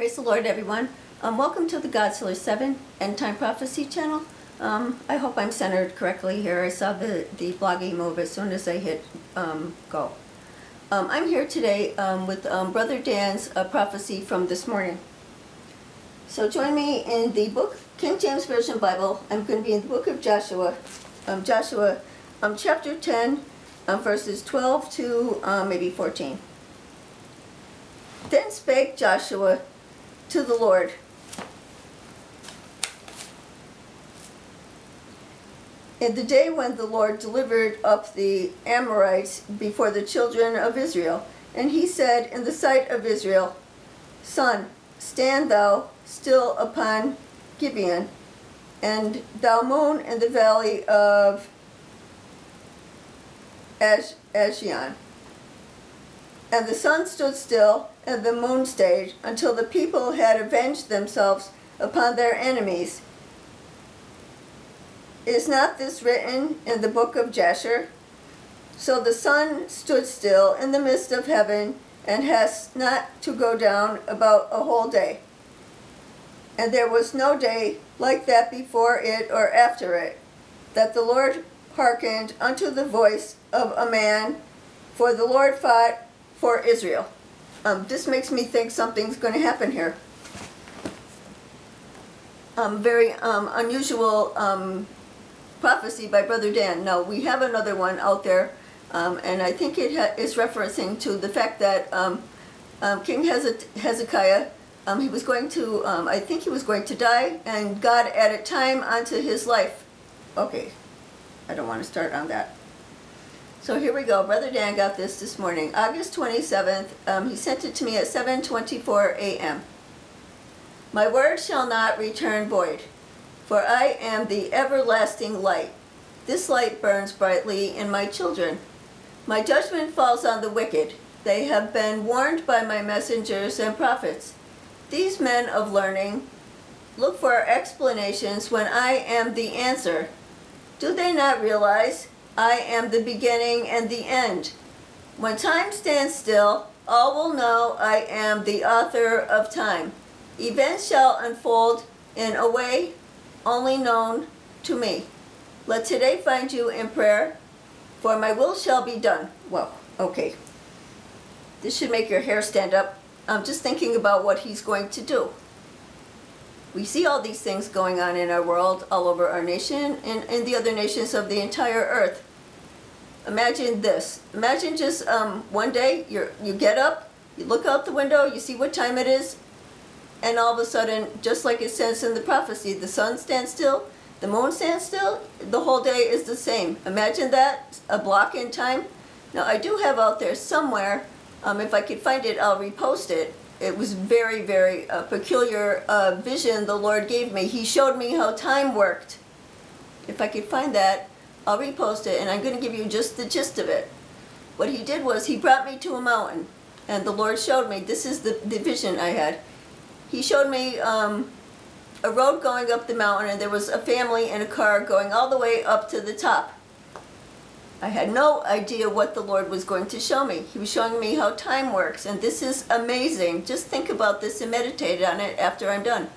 Praise the Lord, everyone. Welcome to the Godzilla 7 End Time Prophecy channel. I hope I'm centered correctly here. I saw the bloggy move as soon as I hit go. I'm here today with Brother Dan's prophecy from this morning. So join me in the book, King James Version Bible. I'm going to be in the book of Joshua. Chapter 10, verses 12 to maybe 14. Then spake Joshua to the Lord, in the day when the Lord delivered up the Amorites before the children of Israel. And he said in the sight of Israel, Sun, stand thou still upon Gibeon, and thou moon in the valley of Ashion. And the sun stood still, and the moon stayed, until the people had avenged themselves upon their enemies. Is not this written in the book of Jasher? So the sun stood still in the midst of heaven, and has not to go down about a whole day. And there was no day like that before it or after it, that the Lord hearkened unto the voice of a man, for the Lord fought for Israel. This makes me think something's going to happen here. Very unusual prophecy by Brother Dan. No, we have another one out there, and I think it is referencing to the fact that King Hezekiah, he was going to, I think he was going to die, and God added time onto his life. Okay, I don't want to start on that. So here we go. Brother Dan got this morning. August 27th, he sent it to me at 7:24 a.m. My word shall not return void, for I am the everlasting light. This light burns brightly in my children. My judgment falls on the wicked. They have been warned by my messengers and prophets. These men of learning look for explanations when I am the answer. Do they not realize I am the beginning and the end? When time stands still, all will know I am the author of time. Events shall unfold in a way only known to me. Let today find you in prayer, for my will shall be done. Well, okay. This should make your hair stand up. I'm just thinking about what he's going to do. We see all these things going on in our world, all over our nation, and in the other nations of the entire earth. Imagine this. Imagine just one day you get up, you look out the window, you see what time it is, and all of a sudden, just like it says in the prophecy, the sun stands still, the moon stands still, the whole day is the same. Imagine that, a block in time. Now, I do have out there somewhere, if I could find it, I'll repost it. It was very, very peculiar vision the Lord gave me. He showed me how time worked. If I could find that, I'll repost it, and I'm going to give you just the gist of it. What he did was he brought me to a mountain, and the Lord showed me, this is the vision I had. He showed me a road going up the mountain, and there was a family in a car going all the way up to the top. I had no idea what the Lord was going to show me. He was showing me how time works, and this is amazing. Just think about this and meditate on it after I'm done.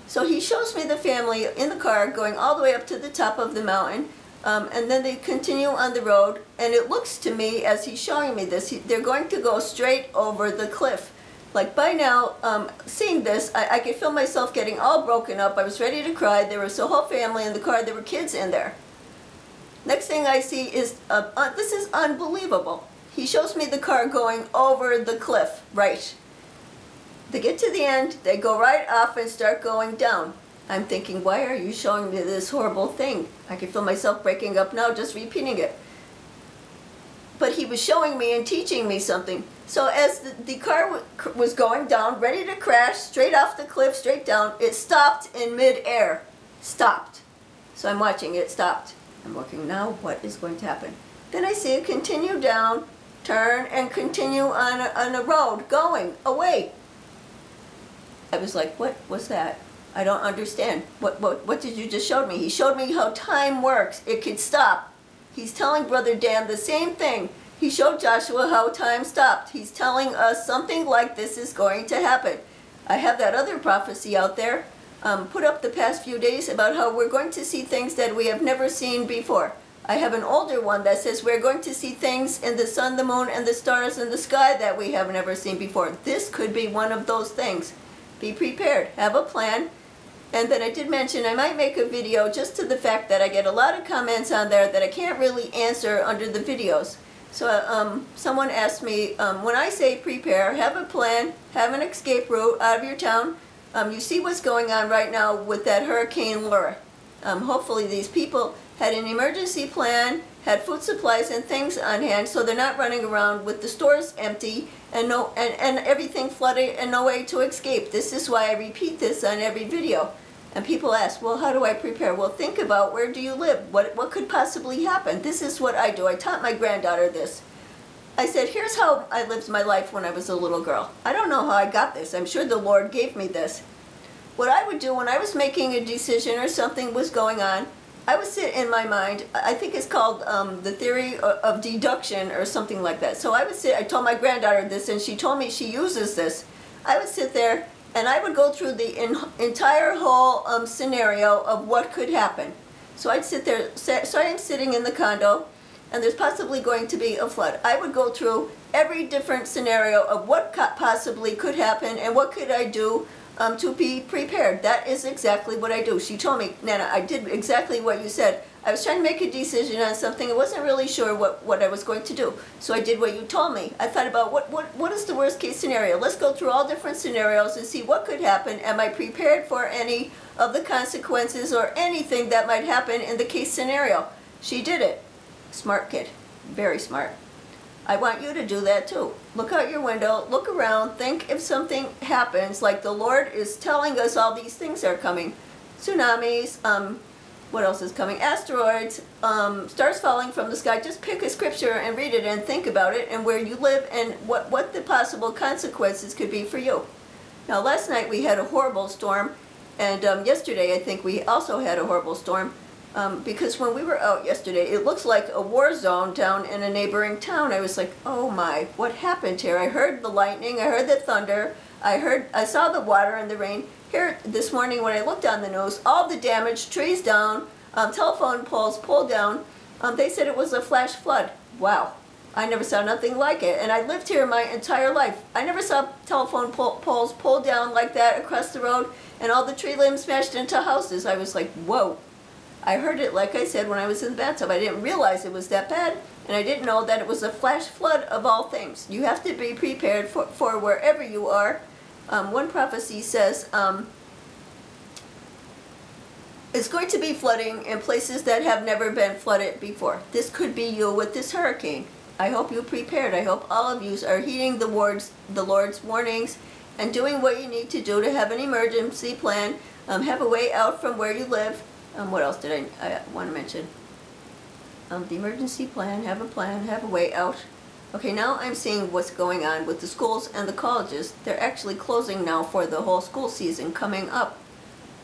So he shows me the family in the car going all the way up to the top of the mountain, and then they continue on the road, and it looks to me, as he's showing me this, they're going to go straight over the cliff. Like by now, seeing this, I could feel myself getting all broken up. I was ready to cry. There was a whole family in the car. There were kids in there. Next thing I see is, this is unbelievable. He shows me the car going over the cliff, right. They get to the end, they go right off and start going down. I'm thinking, why are you showing me this horrible thing? I can feel myself breaking up now just repeating it. But he was showing me and teaching me something. So as the car was going down, ready to crash, straight off the cliff, straight down, it stopped in mid-air. Stopped. So I'm watching it, stopped. I'm looking now, what is going to happen? Then I see it continue down, turn, and continue on a road, going away. I was like, what was that? I don't understand. What did you just show me? He showed me how time works. It could stop. He's telling Brother Dan the same thing. He showed Joshua how time stopped. He's telling us something like this is going to happen. I have that other prophecy out there, put up the past few days about how we're going to see things that we have never seen before. I have an older one that says we're going to see things in the sun, the moon, and the stars in the sky that we have never seen before. This could be one of those things. Be prepared. Have a plan. And then I did mention I might make a video just to the fact that I get a lot of comments on there that I can't really answer under the videos. So someone asked me, when I say prepare, have a plan, have an escape route out of your town. You see what's going on right now with that Hurricane Laura. Hopefully these people had an emergency plan, had food supplies and things on hand, so they're not running around with the stores empty and everything flooded and no way to escape. This is why I repeat this on every video. And people ask, well, how do I prepare? Well, think about, where do you live? What could possibly happen? This is what I do. I taught my granddaughter this. I said, here's how I lived my life when I was a little girl. I don't know how I got this. I'm sure the Lord gave me this. What I would do when I was making a decision or something was going on, I would sit in my mind, I think it's called the Theory of Deduction or something like that. So I would sit, I told my granddaughter this and she told me she uses this. I would sit there and I would go through the entire whole scenario of what could happen. So I'd sit there, so I'm sitting in the condo and there's possibly going to be a flood. I would go through every different scenario of what possibly could happen and what could I do to be prepared. That is exactly what I do. She told me, Nana, I did exactly what you said. I was trying to make a decision on something. I wasn't really sure what I was going to do. So I did what you told me. I thought about what is the worst case scenario. Let's go through all different scenarios and see what could happen. Am I prepared for any of the consequences or anything that might happen in the case scenario? She did it. Smart kid. Very smart. I want you to do that too. Look out your window, look around, think if something happens, like the Lord is telling us all these things are coming. Tsunamis, what else is coming? Asteroids, stars falling from the sky. Just pick a scripture and read it and think about it and where you live and what the possible consequences could be for you. Now last night we had a horrible storm and yesterday I think we also had a horrible storm. Because when we were out yesterday, it looks like a war zone down in a neighboring town. I was like, oh my, what happened here? I heard the lightning, I heard the thunder, I saw the water and the rain. Here this morning when I looked on the news, all the damage, trees down, telephone poles pulled down. They said it was a flash flood. Wow, I never saw nothing like it. And I lived here my entire life. I never saw telephone poles pulled down like that across the road and all the tree limbs smashed into houses. I was like, whoa. I heard it, like I said, when I was in the bathtub. I didn't realize it was that bad, and I didn't know that it was a flash flood of all things. You have to be prepared for wherever you are. One prophecy says it's going to be flooding in places that have never been flooded before. This could be you with this hurricane. I hope you're prepared. I hope all of you are heeding the Lord's warnings and doing what you need to do to have an emergency plan, have a way out from where you live. What else did I want to mention? The emergency plan, have a way out. Okay, now I'm seeing what's going on with the schools and the colleges. They're actually closing now for the whole school season coming up.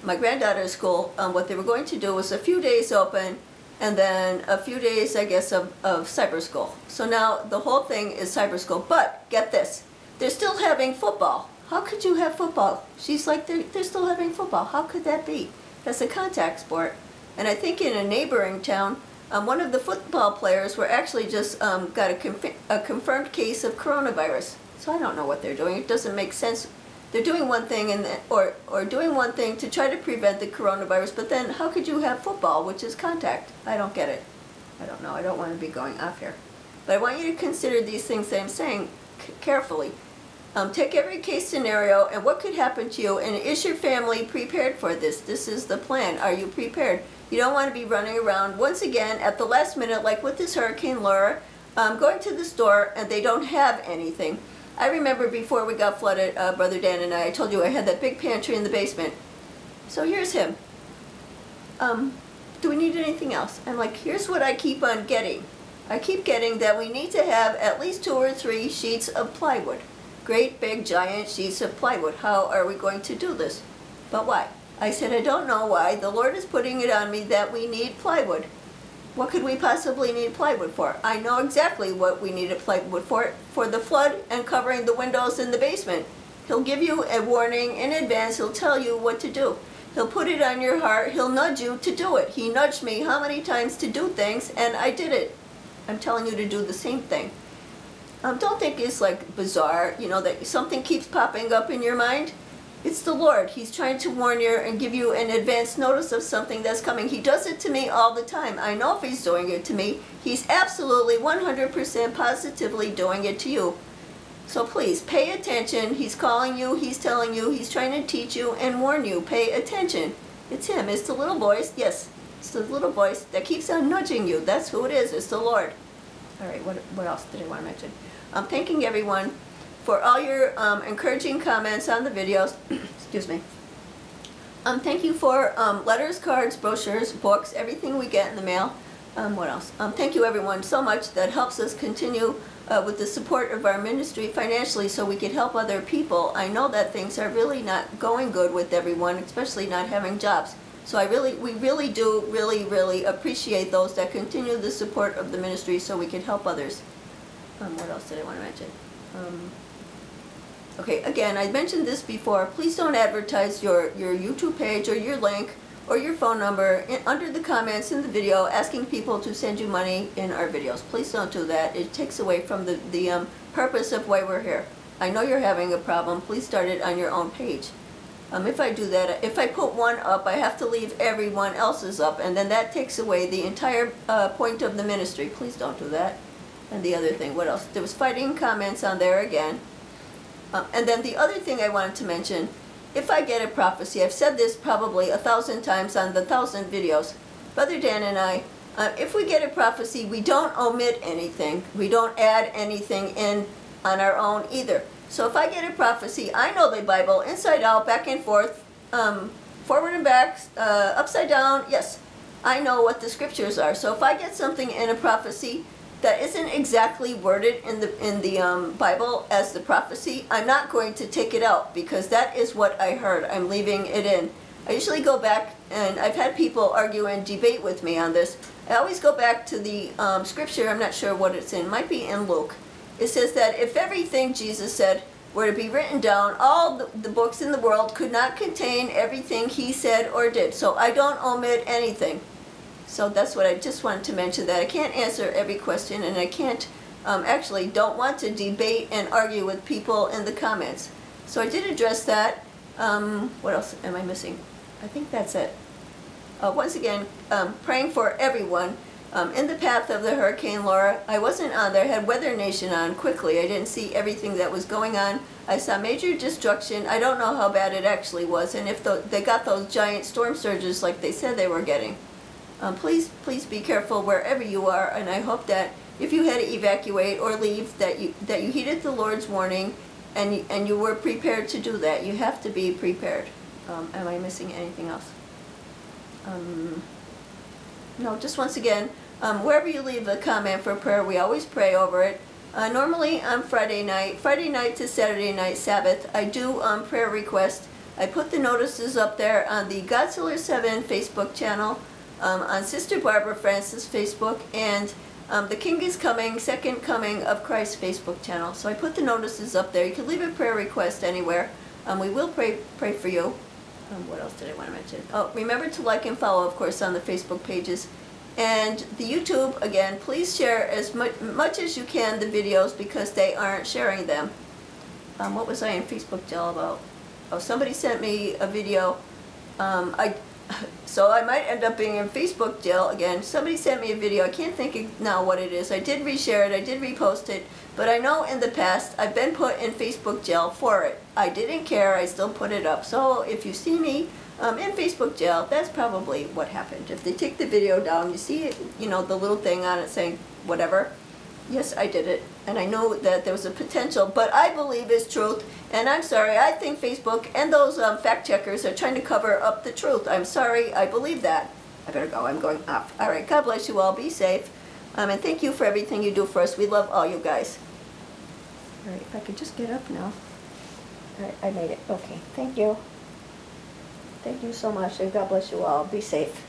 My granddaughter's school, what they were going to do was a few days open and then a few days, I guess, of cyber school. So now the whole thing is cyber school. But get this, they're still having football. How could you have football? She's like, they're still having football. How could that be? That's a contact sport. And I think in a neighboring town, one of the football players were actually just got a confirmed case of coronavirus. So I don't know what they're doing. It doesn't make sense. They're doing one thing or doing one thing to try to prevent the coronavirus, but then how could you have football, which is contact? I don't get it. I don't know. I don't want to be going off here. But I want you to consider these things that I'm saying carefully. Take every case scenario and what could happen to you, and is your family prepared for this? This is the plan. Are you prepared? You don't want to be running around once again at the last minute, like with this Hurricane Laura, going to the store and they don't have anything. I remember before we got flooded, Brother Dan and I told you I had that big pantry in the basement. So here's him. Do we need anything else? I'm like, here's what I keep on getting. I keep getting that we need to have at least 2 or 3 sheets of plywood. Great big giant sheets of plywood. How are we going to do this? But why? I said, I don't know why. The Lord is putting it on me that we need plywood. What could we possibly need plywood for? I know exactly what we needed plywood for the flood and covering the windows in the basement. He'll give you a warning in advance. He'll tell you what to do. He'll put it on your heart. He'll nudge you to do it. He nudged me how many times to do things, and I did it. I'm telling you to do the same thing. Don't think it's like bizarre, that something keeps popping up in your mind. It's the Lord. He's trying to warn you and give you an advance notice of something that's coming. He does it to me all the time. I know if he's doing it to me, he's absolutely 100% positively doing it to you. So please, pay attention. He's calling you, he's telling you, he's trying to teach you and warn you. Pay attention. It's him. It's the little voice. Yes, it's the little voice that keeps on nudging you. That's who it is. It's the Lord. All right, what else did I want to mention? I'm thanking everyone for all your encouraging comments on the videos. Excuse me. Thank you for letters, cards, brochures, books, everything we get in the mail. What else? Thank you everyone so much. That helps us continue with the support of our ministry financially so we can help other people. I know that things are really not going good with everyone, especially not having jobs. So we really do really appreciate those that continue the support of the ministry so we can help others. What else did I want to mention? Okay, again, I mentioned this before. Please don't advertise your YouTube page or your link or your phone number under the comments in the video asking people to send you money in our videos. Please don't do that. It takes away from the purpose of why we're here. I know you're having a problem. Please start it on your own page. If I do that, if I put one up, I have to leave everyone else's up, and then that takes away the entire point of the ministry. Please don't do that. And the other thing, what else? There was fighting comments on there again. And then the other thing I wanted to mention, if I get a prophecy, I've said this probably 1,000 times on the 1,000 videos. Brother Dan and I, if we get a prophecy, we don't omit anything. We don't add anything in on our own either. So if I get a prophecy, I know the Bible inside out, back and forth, forward and back, upside down. Yes, I know what the scriptures are. So if I get something in a prophecy that isn't exactly worded in the Bible as the prophecy, I'm not going to take it out because that is what I heard. I'm leaving it in. I usually go back, and I've had people argue and debate with me on this. I always go back to the scripture. I'm not sure what it's in. It might be in Luke. It says that if everything Jesus said were to be written down, all the books in the world could not contain everything he said or did. So I don't omit anything. So that's what I just wanted to mention, that I can't answer every question, and I can't, actually don't want to debate and argue with people in the comments. So I did address that. What else am I missing? I think that's it. Once again, praying for everyone. In the path of the Hurricane Laura, I wasn't on there. I had Weather Nation on quickly. I didn't see everything that was going on. I saw major destruction. I don't know how bad it actually was, and if they got those giant storm surges like they said they were getting. Please be careful wherever you are, and I hope that if you had to evacuate or leave, that you heeded the Lord's warning, and you were prepared to do that. You have to be prepared. Am I missing anything else? No, just once again, wherever you leave a comment for prayer, we always pray over it. Normally on Friday night to Saturday night, Sabbath, I do prayer requests. I put the notices up there on the Godzilla 7 Facebook channel, on Sister Barbara Francis Facebook, and the King is Coming, Second Coming of Christ Facebook channel. So I put the notices up there. You can leave a prayer request anywhere. We will pray for you. What else did I want to mention? Oh, remember to like and follow, of course, on the Facebook pages. And the YouTube, again, please share as much as you can the videos because they aren't sharing them. What was I in Facebook jail about? Oh, somebody sent me a video. So I might end up being in Facebook jail again. Somebody sent me a video. I can't think now what it is. I did reshare it. I did repost it. But I know in the past I've been put in Facebook jail for it. I didn't care. I still put it up. So if you see me in Facebook jail, that's probably what happened. If they take the video down, you see it, the little thing on it saying whatever. Yes, I did it. And I know that there was a potential, but I believe it's truth. And I'm sorry, I think Facebook and those fact checkers are trying to cover up the truth. I'm sorry, I believe that. I better go, I'm going off. All right, God bless you all, be safe. And thank you for everything you do for us. We love all you guys. All right, if I could just get up now. All right, I made it. Okay, thank you. Thank you so much, and God bless you all. Be safe.